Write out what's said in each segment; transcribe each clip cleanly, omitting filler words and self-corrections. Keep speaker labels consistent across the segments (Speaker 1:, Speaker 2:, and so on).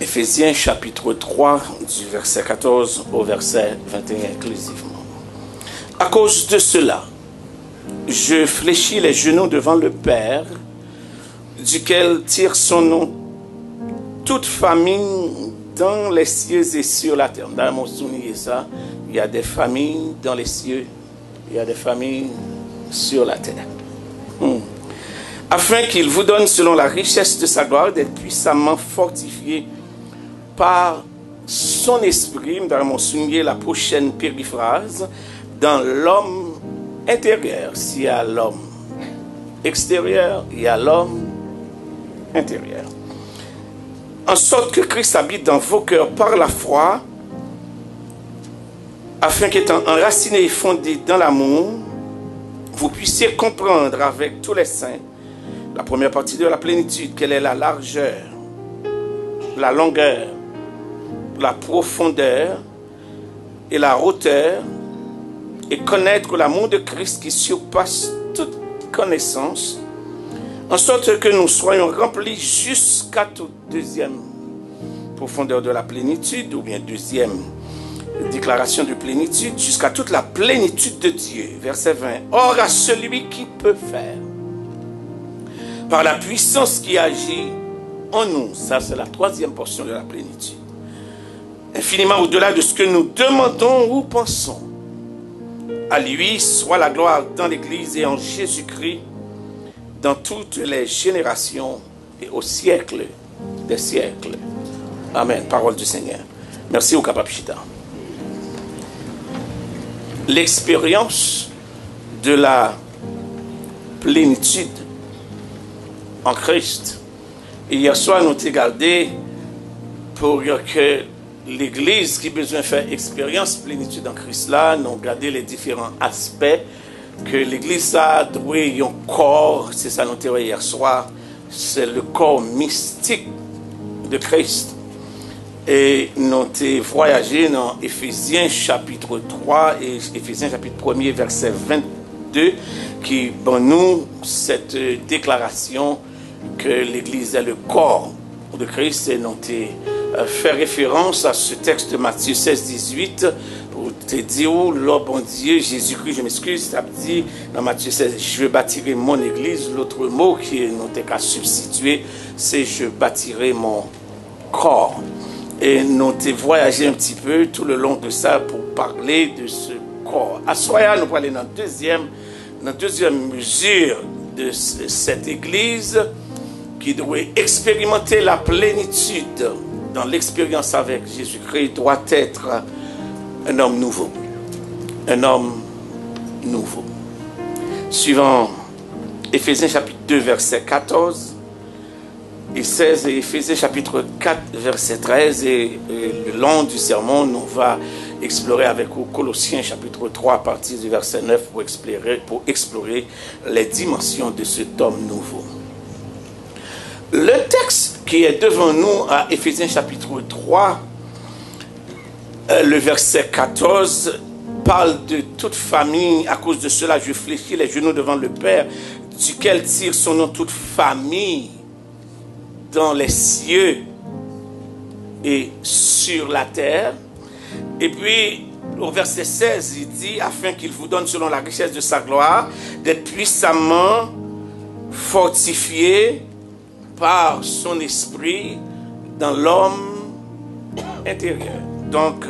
Speaker 1: Éphésiens chapitre 3, du verset 14 au verset 21 inclusivement. À cause de cela, je fléchis les genoux devant le Père, duquel tire son nom toute famille dans les cieux et sur la terre. Dans mon souvenir, ça, il y a des familles dans les cieux, il y a des familles sur la terre. Afin qu'il vous donne, selon la richesse de sa gloire, d'être puissamment fortifié par son esprit, dans mon souvenir, la prochaine périphrase, dans l'homme intérieur. S'il y a l'homme extérieur, il y a l'homme intérieur. En sorte que Christ habite dans vos cœurs par la foi, afin qu'étant enraciné et fondé dans l'amour, vous puissiez comprendre avec tous les saints la première partie de la plénitude, quelle est la largeur, la longueur, la profondeur et la hauteur, et connaître l'amour de Christ qui surpasse toute connaissance, en sorte que nous soyons remplis jusqu'à toute deuxième profondeur de la plénitude, ou bien deuxième déclaration de plénitude, jusqu'à toute la plénitude de Dieu. Verset 20. Or à celui qui peut faire, par la puissance qui agit en nous, ça c'est la troisième portion de la plénitude, infiniment au-delà de ce que nous demandons ou pensons. À lui soit la gloire dans l'Église et en Jésus-Christ, dans toutes les générations et au siècle des siècles. Amen. Parole du Seigneur. Merci au Kapapchita. L'expérience de la plénitude en Christ. Hier soir, nous avons gardé pour que l'Église qui a besoin de faire expérience plénitude en Christ là, nous avons gardé les différents aspects que l'Église a doué un corps, c'est ça nous avons hier soir, c'est le corps mystique de Christ. Et nous avons voyagé dans Éphésiens chapitre 3 et Éphésiens chapitre 1er verset 22 qui donne nous cette déclaration que l'Église est le corps de Christ. Et nous avons fait référence à ce texte de Matthieu 16, 18 pour te dire, oh bon Dieu, Jésus-Christ, je m'excuse, ça dit dans Matthieu 16, je bâtirai mon Église. L'autre mot qui nous a substitué, c'est je bâtirai mon corps. Et nous avons voyagé un petit peu tout le long de ça pour parler de ce corps. À Soya, nous parlons dans la deuxième mesure de cette Église qui doit expérimenter la plénitude dans l'expérience avec Jésus-Christ, doit être un homme nouveau. Un homme nouveau. Suivant Éphésiens chapitre 2, verset 14 et 16 et Éphésiens chapitre 4, verset 13 et le long du sermon, nous va explorer avec vous Colossiens chapitre 3 à partir du verset 9 pour explorer les dimensions de cet homme nouveau. Le texte qui est devant nous à Éphésiens chapitre 3, le verset 14, parle de toute famille. À cause de cela, je fléchis les genoux devant le Père, duquel tire son nom toute famille dans les cieux et sur la terre. Et puis, au verset 16, il dit, afin qu'il vous donne, selon la richesse de sa gloire, d'être puissamment fortifié par son esprit dans l'homme intérieur. Donc,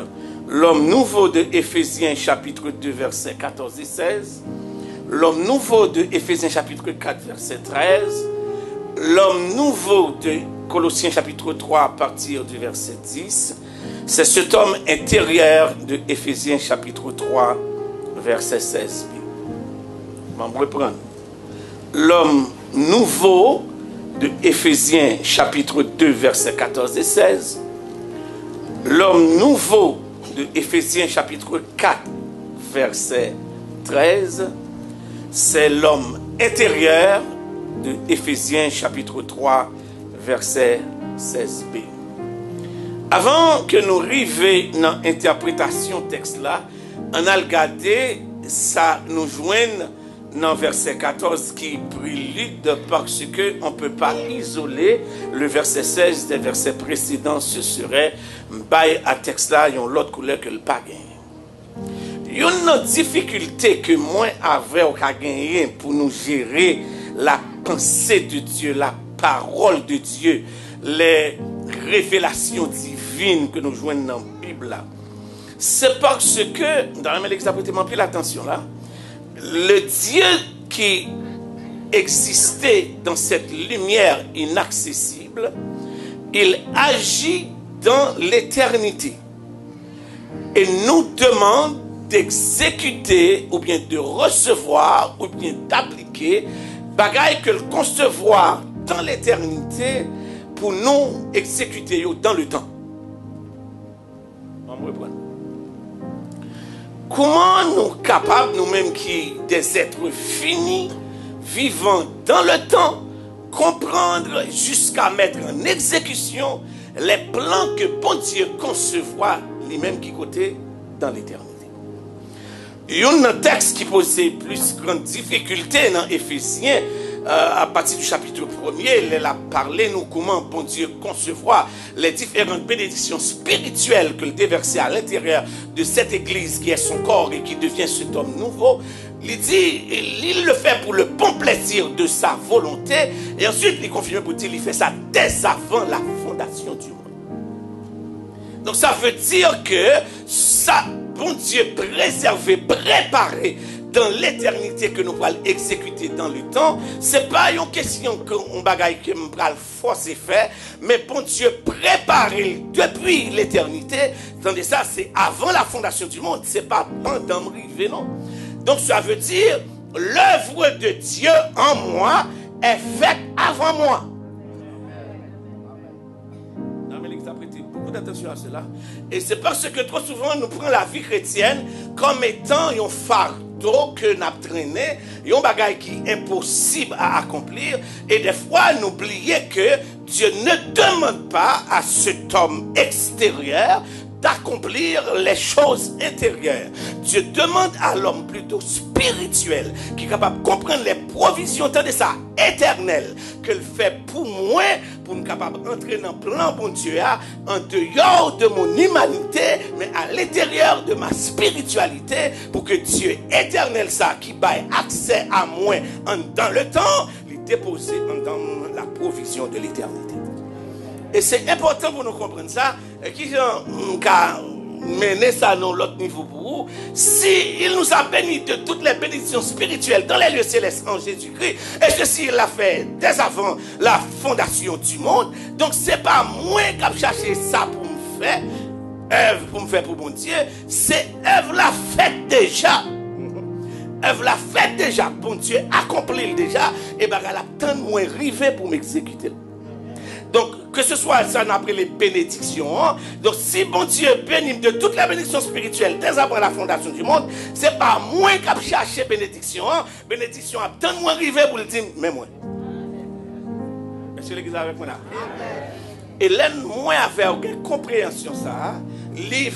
Speaker 1: l'homme nouveau de Éphésiens chapitre 2, verset 14 et 16, l'homme nouveau de Éphésiens chapitre 4, verset 13, l'homme nouveau de Colossiens chapitre 3 à partir du verset 10, c'est cet homme intérieur de Éphésiens chapitre 3, verset 16b. On va reprendre. L'homme nouveau de Éphésiens chapitre 2, verset 14 et 16. L'homme nouveau de Éphésiens chapitre 4, verset 13. C'est l'homme intérieur de Éphésiens chapitre 3, verset 16b. Avant que nous arrivions dans l'interprétation texte là, on a regardé, ça nous joigne dans verset 14 qui prélude parce qu'on ne peut pas isoler le verset 16 des versets précédents. Ce serait bail à texte là, ils ont l'autre couleur que le pagan. Il y a une difficulté que moi avec au gagner pour nous gérer la pensée de Dieu, la parole de Dieu, les révélations divines que nous joignons dans la Bible là. C'est parce que, dans l'exemple, plus l'attention là, le Dieu qui existait dans cette lumière inaccessible, il agit dans l'éternité et nous demande d'exécuter ou bien de recevoir ou bien d'appliquer bagaille que le concevoir dans l'éternité pour nous exécuter dans le temps. On me reprend. Comment nous capables, nous-mêmes qui des êtres finis, vivant dans le temps, comprendre jusqu'à mettre en exécution les plans que bon Dieu concevoir, les mêmes qui côté dans l'éternité. Il y a un texte qui posait plus grande difficulté dans Éphésiens, à partir du chapitre 1er, il a parlé nous comment bon Dieu concevoir les différentes bénédictions spirituelles que le déversait à l'intérieur de cette église qui est son corps et qui devient cet homme nouveau. Il dit, il le fait pour le bon plaisir de sa volonté et ensuite il confirme pour dire qu'il fait ça dès avant la fondation du monde. Donc ça veut dire que ça, bon Dieu préservé, préparé dans l'éternité que nous allons exécuter dans le temps, ce n'est pas une question qu'on bagaille que nous allons forcer faire, mais bon Dieu préparé depuis l'éternité. Tandis ça, c'est avant la fondation du monde, ce n'est pas pendant rivé, non. Donc ça veut dire, l'œuvre de Dieu en moi est faite avant moi. Non, mais l'église a prêté beaucoup d'attention à cela. Et c'est parce que trop souvent, nous prenons la vie chrétienne comme étant un fardeau que nous avons traîné, un bagage qui est impossible à accomplir. Et des fois, n'oubliez que Dieu ne demande pas à cet homme extérieur d'accomplir les choses intérieures. Dieu demande à l'homme plutôt spirituel, qui est capable de comprendre les provisions de ça éternel, que le fait pour moi, pour nous capable d'entrer dans le plan bon Dieu, en dehors de mon humanité, mais à l'intérieur de ma spiritualité, pour que Dieu éternel, ça, qui baille accès à moi dans le temps, lui déposer dans la provision de l'éternité. Et c'est important pour nous comprendre ça, qui a mené ça à l'autre niveau pour vous. Si il nous a bénis de toutes les bénédictions spirituelles dans les lieux célestes en Jésus-Christ, et ceci il l'a fait dès avant la fondation du monde, donc c'est pas moi qui a cherché ça pour me faire, œuvre pour me faire pour mon Dieu, c'est œuvre la faite déjà. Œuvre la faite déjà, bon Dieu accompli déjà, et bien elle a tant de moins rivé pour m'exécuter. Donc, que ce soit ça, on appelle les bénédictions. Hein? Donc, si bon Dieu bénit de toutes les bénédictions spirituelles dès après la fondation du monde, ce n'est pas moi qui a cherché bénédiction. Hein? Bénédiction a tant moins arrivé pour le dire, mais moi. Est-ce que l'église est avec moi là? Et là, moi, avec une compréhension, ça, il est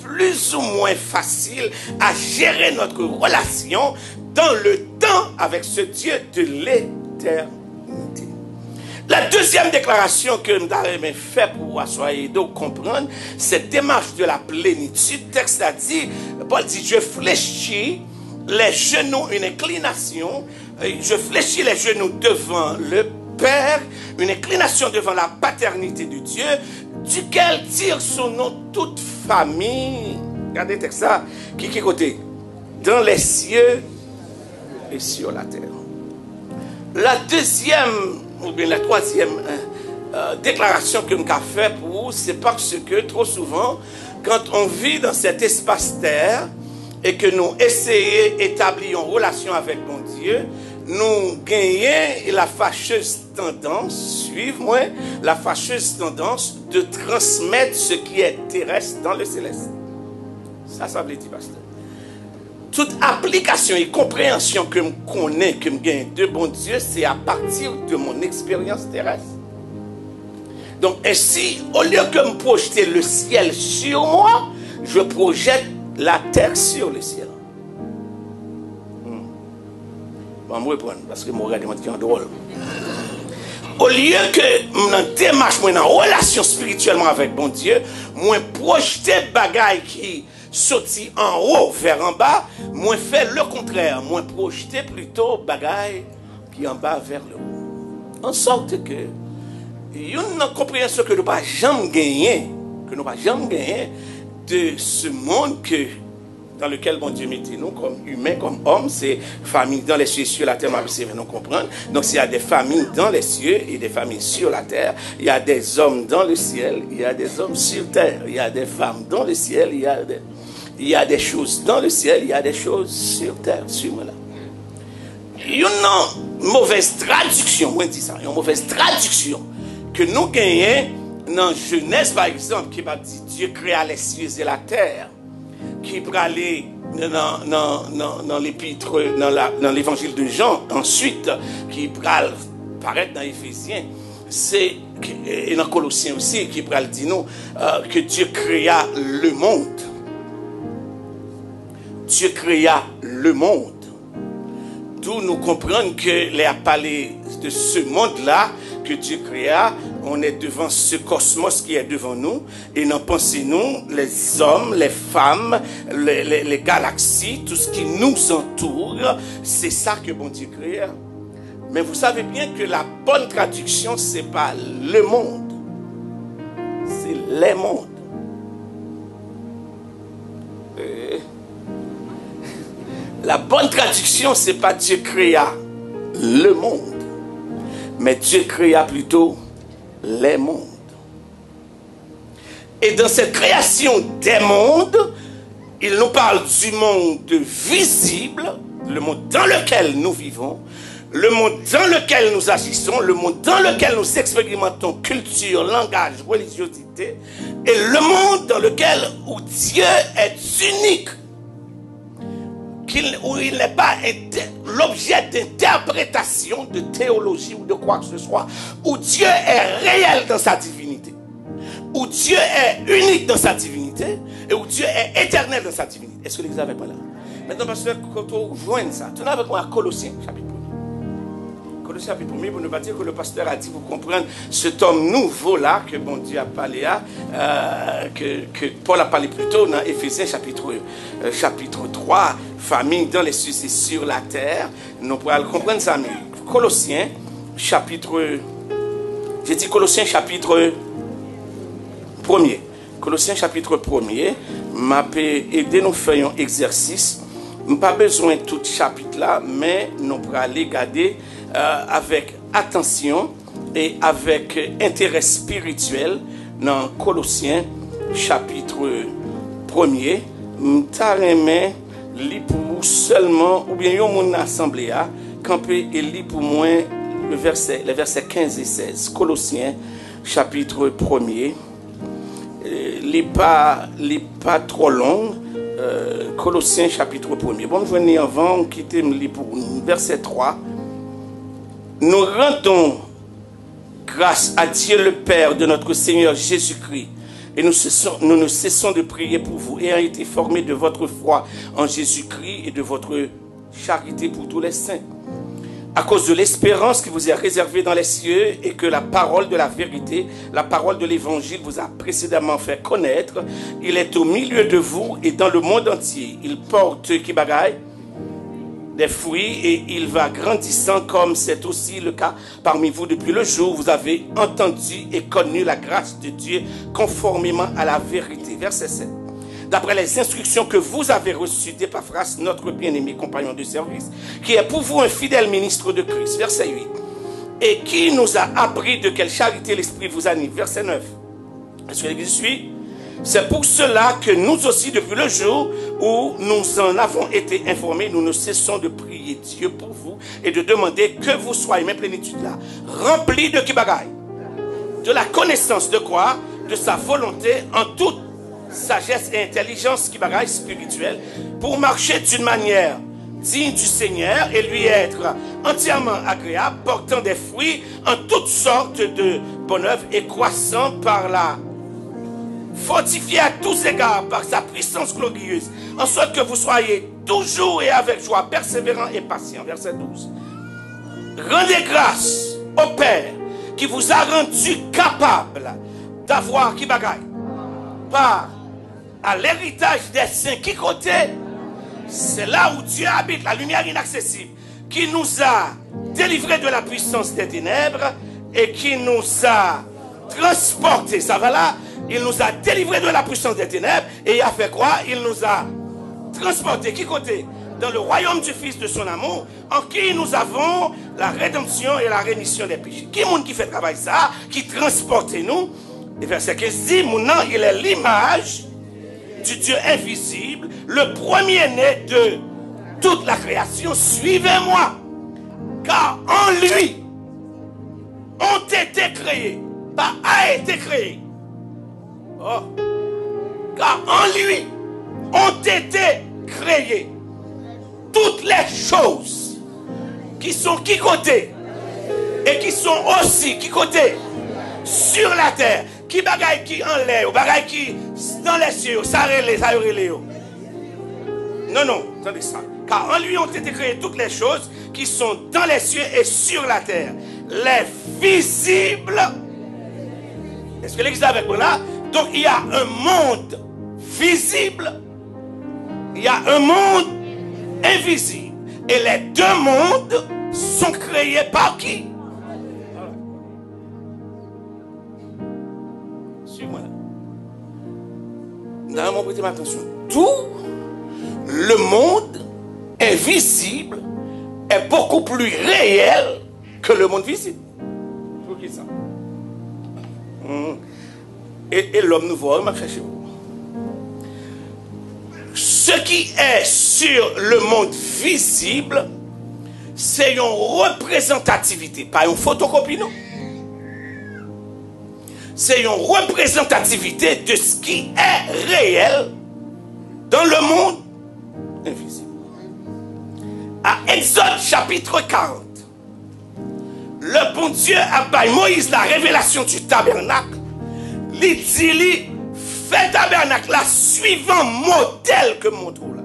Speaker 1: plus ou moins facile à gérer notre relation dans le temps avec ce Dieu de l'éternité. La deuxième déclaration que nous avons fait pour soyez donc comprendre cette démarche de la plénitude. Le texte a dit, Paul dit, je fléchis les genoux, une inclination, je fléchis les genoux devant le Père, une inclination devant la paternité de Dieu, duquel tire son nom toute famille. Regardez le texte ça, qui est côté? Dans les cieux et sur la terre. La deuxième ou bien la troisième déclaration que nous avons faite pour vous, c'est parce que trop souvent, quand on vit dans cet espace terre et que nous essayons d'établir une relation avec mon Dieu, nous gagnons la fâcheuse tendance, suivez-moi, la fâcheuse tendance de transmettre ce qui est terrestre dans le céleste. Ça veut dire, pasteur. Toute application et compréhension que je connais, que je gagne de bon Dieu, c'est à partir de mon expérience terrestre. Donc, ainsi, au lieu que je projette le ciel sur moi, je projette la terre sur le ciel. On me reprendre parce que mon regard est drôle. Au lieu que dans démarche, moi dans relation spirituellement avec bon Dieu, moi projeter bagaille qui sorti en haut vers en bas, moi fait le contraire, moi projeter plutôt bagaille qui en bas vers le haut. En sorte que une compréhension que nous pas jamais gagner, de ce monde que dans lequel bon Dieu mettait nous comme humains, comme hommes, c'est famille dans les cieux, sur la terre, c'est nous comprendre. Donc il y a des familles dans les cieux et des familles sur la terre. Il y a des hommes dans le ciel, il y a des hommes sur terre. Il y a des femmes dans le ciel, il y a des choses dans le ciel, il y a des choses sur terre, sur là. Il y a une mauvaise traduction, moi je dis ça, une mauvaise traduction que nous gagnons dans Genèse par exemple, qui va dire Dieu créa les cieux et la terre, qui va aller dans l'épître, dans l'évangile de Jean, ensuite, qui va paraître dans Éphésiens, et dans Colossiens aussi, qui va dire nous que Dieu créa le monde. Dieu créa le monde. D'où nous comprenons que les a parlé de ce monde-là que Dieu créa, on est devant ce cosmos qui est devant nous, et nous pensons, les hommes, les femmes, les galaxies, tout ce qui nous entoure, c'est ça que bon Dieu créa. Mais vous savez bien que la bonne traduction, c'est pas le monde, c'est les mondes. La bonne traduction, c'est pas Dieu créa le monde, mais Dieu créa plutôt les mondes. Et dans cette création des mondes, il nous parle du monde visible, le monde dans lequel nous vivons, le monde dans lequel nous agissons, le monde dans lequel nous expérimentons culture, langage, religiosité, et le monde dans lequel où Dieu est unique, où il n'est pas l'objet d'interprétation, de théologie ou de quoi que ce soit, où Dieu est réel dans sa divinité, où Dieu est unique dans sa divinité, et où Dieu est éternel dans sa divinité. Est-ce que l'église n'avait pas là? Maintenant, pasteur, quand on joint ça, tu n'avais pas à Colossiens, chapitre 1. Colossiens, chapitre 1, pour ne pas dire que le pasteur a dit, vous comprenez, cet homme nouveau-là, que bon Dieu a parlé à, que Paul a parlé plus tôt dans Éphésiens, chapitre 3, famille dans les cieux et sur la terre. Nous pourrons comprendre ça, mais Colossiens, chapitre 1er. Colossiens, chapitre 1er, m'a aidé nous faire un exercice. Pas besoin de tout chapitre là, mais nous pourrons aller regarder avec attention et avec intérêt spirituel dans Colossiens, chapitre 1er. M'taremé lit pour seulement, ou bien yon mon assemblée a, campé et lit pour moi les versets 15 et 16. Colossiens, chapitre 1er. Lit pas trop long. Colossiens, chapitre 1er. Bon, je venir avant, quitter me lit pour verset 3. Nous rendons grâce à Dieu le Père de notre Seigneur Jésus-Christ. Et nous ne cessons de prier pour vous, ayant été formés de votre foi en Jésus-Christ et de votre charité pour tous les saints. À cause de l'espérance qui vous est réservée dans les cieux et que la parole de la vérité, la parole de l'évangile vous a précédemment fait connaître, il est au milieu de vous et dans le monde entier. Il porte qui bagaille des fruits et il va grandissant comme c'est aussi le cas parmi vous depuis le jour où vous avez entendu et connu la grâce de Dieu conformément à la vérité. Verset 7. D'après les instructions que vous avez reçues d'Épaphras, notre bien-aimé compagnon de service, qui est pour vous un fidèle ministre de Christ. Verset 8. Et qui nous a appris de quelle charité l'Esprit vous anime. Verset 9. Est-ce que l'église suit? C'est pour cela que nous aussi, depuis le jour où nous en avons été informés, nous ne cessons de prier Dieu pour vous et de demander que vous soyez, même plénitude là, remplis de kibagaï, de la connaissance de quoi? De sa volonté en toute sagesse et intelligence kibagaï spirituelle pour marcher d'une manière digne du Seigneur et lui être entièrement agréable, portant des fruits en toutes sortes de bonnes œuvres et croissant par la fortifié à tous égards par sa puissance glorieuse, en sorte que vous soyez toujours et avec joie, persévérants et patients. Verset 12. rendez grâce au Père qui vous a rendu capable d'avoir qui bagaille par à l'héritage des saints qui côté. C'est là où Dieu habite, la lumière inaccessible, qui nous a délivrés de la puissance des ténèbres et qui nous a transportés. Ça va là? Il nous a délivrés de la puissance des ténèbres et il a fait quoi? Il nous a transportés. Qui côté? Dans le royaume du Fils de son amour, en qui nous avons la rédemption et la rémission des péchés. Qui est le monde qui fait travail ça? Qui transporte nous? Et verset 15 dit, mon nom, il est l'image du Dieu invisible, le premier-né de toute la création. Suivez-moi, car en lui ont été créés, pas a été créé. Oh. Car en lui ont été créées toutes les choses qui sont qui côté et qui sont aussi qui côté sur la terre. Qui bagaille qui en l'air, bagaille qui dans les cieux, ça relève. Non, non, attendez ça. Car en lui ont été créées toutes les choses qui sont dans les cieux et sur la terre. Les visibles. Est-ce que l'église est avec moi là? Donc il y a un monde visible. Il y a un monde invisible. Et les deux mondes sont créés par qui? Suis-moi là. Nous allons prêter attention. Tout le monde invisible est beaucoup plus réel que le monde visible. Pour qui ça? Et l'homme nous voit, ce qui est sur le monde visible, c'est une représentativité, pas une photocopie, non. C'est une représentativité de ce qui est réel dans le monde invisible. À Exode chapitre 40, le bon Dieu a donné à Moïse la révélation du tabernacle. Il dit, fait tabernacle là suivant modèle que montre là.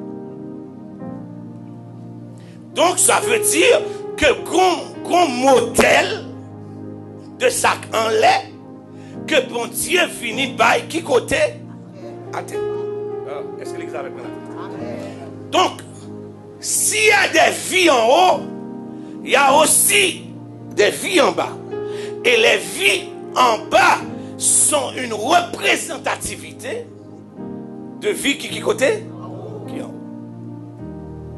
Speaker 1: Donc ça veut dire que grand modèle de sac en lait que bon Dieu finit par qui côté à terre. Est-ce que l'église avec moi? Donc s'il y a des vies en haut, il y a aussi des vies en bas. Et les vies en bas sont une représentativité de vie qui côté? Qui en haut.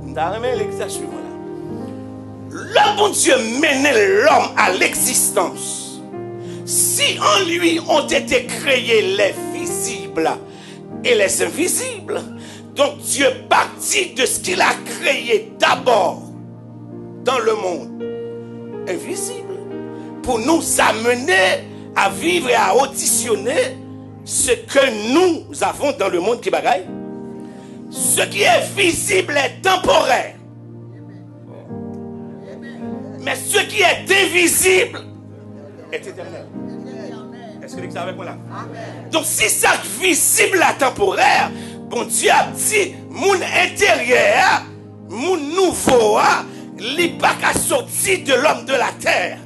Speaker 1: Nous avons l'exercice là. Le bon Dieu menait l'homme à l'existence. Si en lui ont été créés les visibles et les invisibles, donc Dieu partit de ce qu'il a créé d'abord dans le monde invisible pour nous amener à vivre et à auditionner ce que nous avons dans le monde qui bagaille. Ce qui est visible est temporaire. Mais ce qui est invisible est éternel. Est-ce que vous êtes avec moi là? Donc si ça visible est temporaire, bon Dieu a dit, mon intérieur, mon nouveau, il n'est pas qu'à sortir de l'homme de la terre.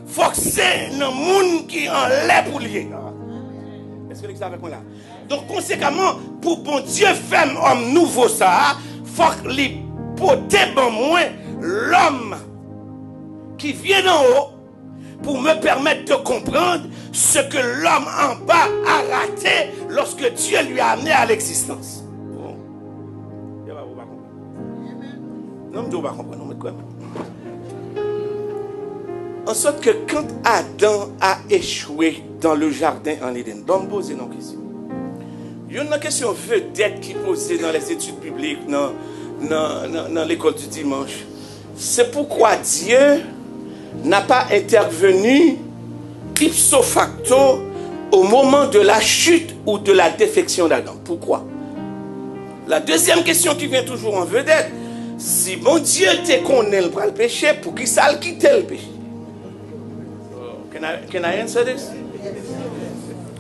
Speaker 1: Faut que c'est le monde qui en l'est pour lier. Est-ce que vous êtes avec moi là? Donc conséquemment, pour bon Dieu faire homme nouveau ça, faut qu'il porte bon moins l'homme qui vient d'en haut pour me permettre de comprendre ce que l'homme en bas a raté lorsque Dieu lui a amené à l'existence. Bon. Non, je ne vais pas comprendre. Mais quoi? En sorte que quand Adam a échoué dans le jardin en Éden, l'homme pose une question. Il y a une question vedette qui posée dans les études bibliques, dans l'école du dimanche. C'est pourquoi Dieu n'a pas intervenu ipso facto au moment de la chute ou de la défection d'Adam. Pourquoi? La deuxième question qui vient toujours en vedette, si bon Dieu te connaît le péché, pour qui ça le quitte le péché? Can I answer this?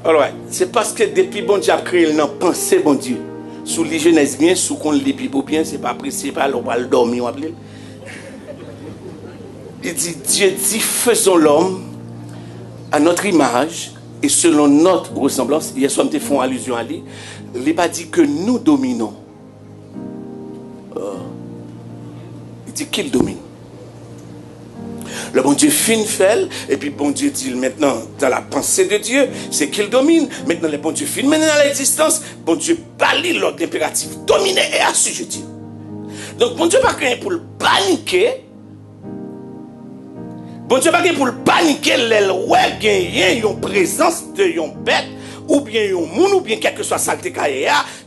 Speaker 1: All right. C'est parce que depuis bon Dieu a créé, il n'a pensé bon Dieu. Sous les Genèse bien, sous qu'on lit Bible bien, c'est pas principal, on va le dormir, on va appeler. Il dit, Dieu dit, faisons l'homme à notre image et selon notre ressemblance. Hier soir, nous faisons allusion à lui. Il n'a pas dit que nous dominons. Il dit qu'il domine. Le bon Dieu fin fait, et puis bon Dieu dit maintenant, dans la pensée de Dieu, c'est qu'il domine. Maintenant, le bon Dieu fin maintenant dans l'existence, bon Dieu balaye l'ordre impératif, dominer et assujettir. Donc, bon Dieu pas rien pour le paniquer. Bon Dieu pas rien pour le paniquer, ouais, gagner une présence de une bête, ou bien un monde, ou bien quelque soit saleté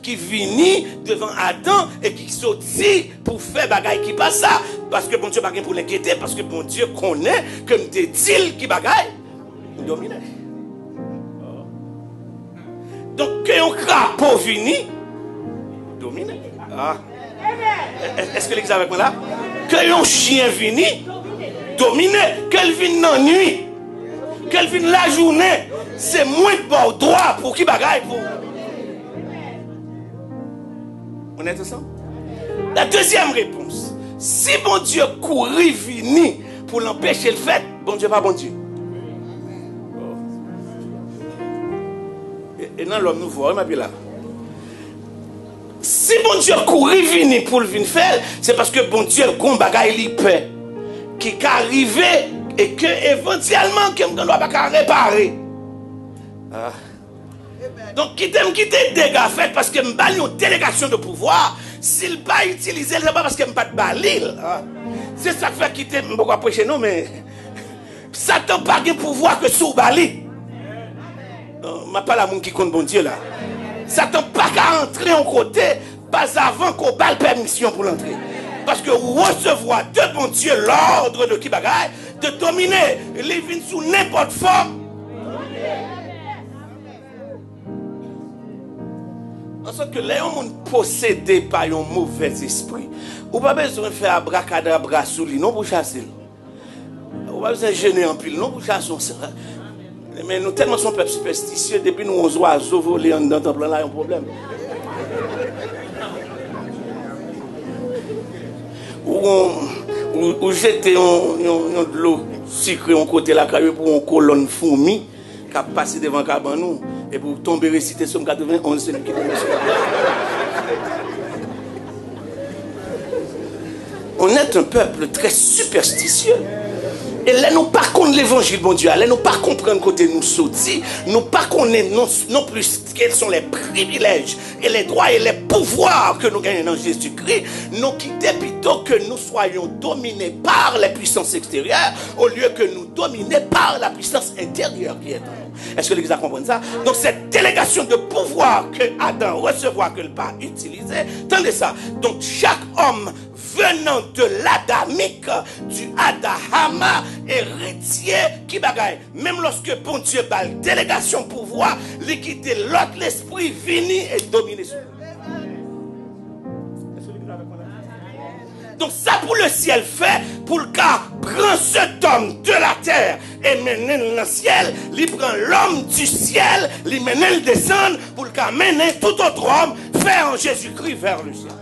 Speaker 1: qui vient devant Adam et qui sortit pour faire bagaille qui passe ça. Parce que bon Dieu pas rien pour l'inquiéter, parce que bon Dieu connaît comme des deals qui bagaille dominer. Donc, que un crapaud vini, dominer. Ah. Est-ce que l'examen avec moi là? Que un chien vini, dominer. Qu'elle vienne dans la nuit, qu'elle vienne la journée, c'est moins de bon droit pour qui bagaille pour. On est ensemble? La deuxième réponse. Si bon Dieu courit vini pour l'empêcher le fait, bon Dieu pas bon Dieu. Et non, l'homme nous voit, ma vie là. Si bon Dieu courit vini pour le venir faire, c'est parce que bon Dieu gon bagaille li paix qui arrive et que éventuellement que ne doit pas réparer. Ah. Donc quitter dégâts fait parce que m'ba une délégation de pouvoir, s'il pas utiliser c'est pas parce que m'pas de balil. Ah. C'est ça qui fait quitter m'pa prêcher non mais Satan pas de pouvoir que sous bali. M'a pas la monde qui compte bon Dieu là. Satan pas qu'à entrer en côté pas avant qu'on balle permission pour l'entrer. Parce que recevoir de bon Dieu l'ordre de qui bagaille de dominer les vignes sous n'importe forme. En sorte que les gens possédés par un mauvais esprit, ou pas besoin de faire abracadabra sous lui, non pour chasser. Ou pas besoin de gêner en pile, non pour chasser. Mais nous tellement sommes peuple superstitieux, depuis nous on oiseaux voler dans le temple là, il y a un problème. Ou jeter de l'eau sucrée en côté la caillou pour une colonne fourmi qui a passé devant Cabanou et pour tomber réciter Somme 91 c'est lui qui On est un peuple très superstitieux. Et là, nous pas connaître l'évangile, bon Dieu. Là, nous pas comprendre côté nous sortis. Nous pas connaître non plus quels sont les privilèges et les droits et les pouvoirs que nous gagnons dans Jésus-Christ. Nous quitter plutôt que nous soyons dominés par les puissances extérieures au lieu que nous dominés par la puissance intérieure qui est en nous. Est-ce que l'Église comprend ça? Donc, cette délégation de pouvoir que Adam recevra, que le pas utilisé, attendez ça. Donc, chaque homme venant de l'adamique, du Adahama, héritier, qui bagaille. Même lorsque bon Dieu balle délégation pouvoir, l'équité, l'autre, l'esprit, vini et dominer sur lui. Donc ça pour le ciel fait, pour le cas, prend cet homme de la terre et mener dans le ciel, il prend l'homme du ciel, il mène le descendre, pour le cas, mener tout autre homme, faire en Jésus-Christ vers le ciel.